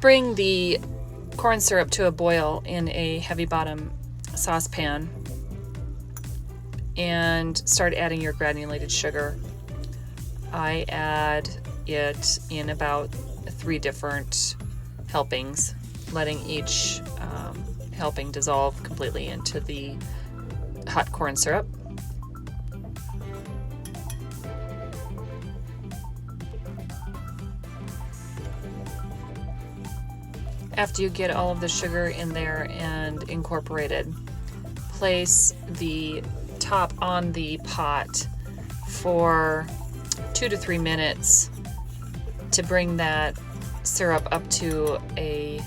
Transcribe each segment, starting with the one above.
Bring the corn syrup to a boil in a heavy bottom saucepan and start adding your granulated sugar. I add it in about 3 different helpings, letting each helping dissolve completely into the hot corn syrup. After you get all of the sugar in there and incorporated, place the top on the pot for 2 to 3 minutes to bring that syrup up to a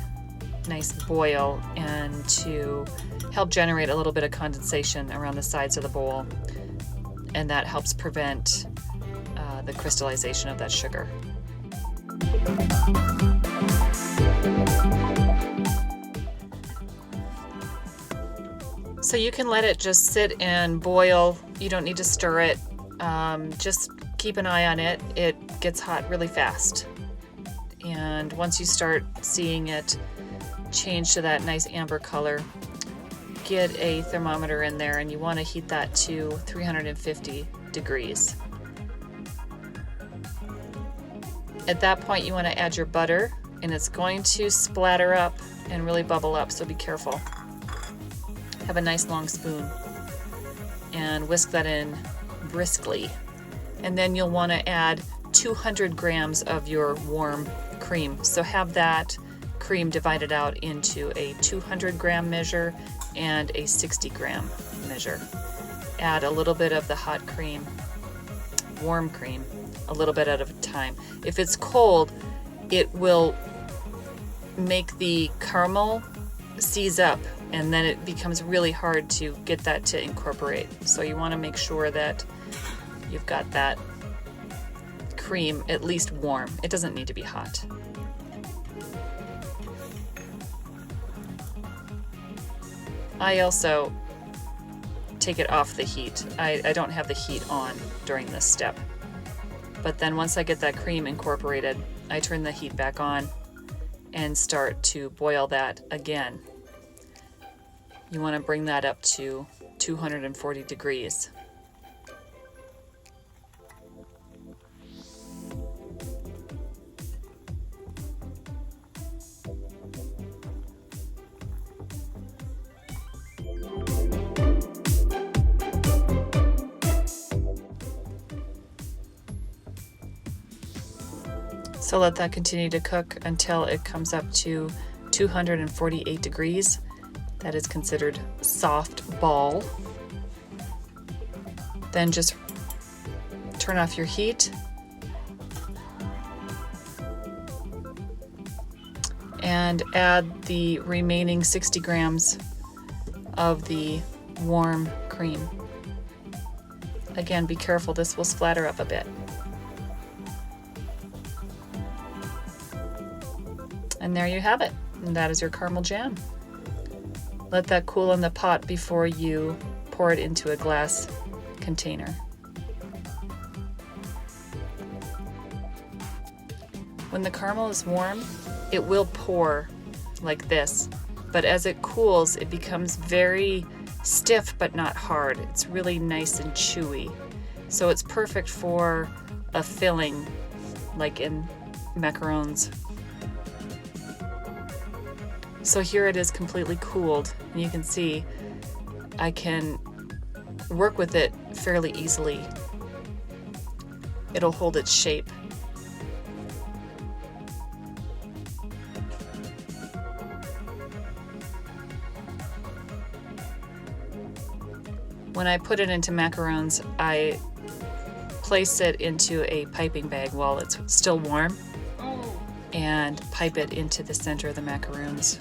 nice boil and to help generate a little bit of condensation around the sides of the bowl, and that helps prevent the crystallization of that sugar. So you can let it just sit and boil. You don't need to stir it. Just keep an eye on it. It gets hot really fast. And once you start seeing it change to that nice amber color, get a thermometer in there, and you want to heat that to 350 degrees. At that point, you want to add your butter, and it's going to splatter up and really bubble up, so be careful. Have a nice long spoon and whisk that in briskly. And then you'll want to add 200 grams of your warm cream. So have that cream divided out into a 200 gram measure and a 60 gram measure. Add a little bit of the hot cream, warm cream, a little bit at a time. If it's cold, it will make the caramel seize up, and then it becomes really hard to get that to incorporate. So you want to make sure that you've got that cream at least warm. It doesn't need to be hot. I also take it off the heat. I don't have the heat on during this step. But then once I get that cream incorporated, I turn the heat back on and start to boil that again. You want to bring that up to 240 degrees. So let that continue to cook until it comes up to 248 degrees. That is considered soft ball. Then just turn off your heat and add the remaining 60 grams of the warm cream. Again, be careful, this will splatter up a bit. And there you have it. And that is your caramel jam. Let that cool in the pot before you pour it into a glass container. When the caramel is warm, it will pour like this, but as it cools, it becomes very stiff but not hard. It's really nice and chewy. So it's perfect for a filling, like in macarons. So here it is completely cooled, and you can see I can work with it fairly easily. It'll hold its shape. When I put it into macarons, I place it into a piping bag while it's still warm and pipe it into the center of the macaroons.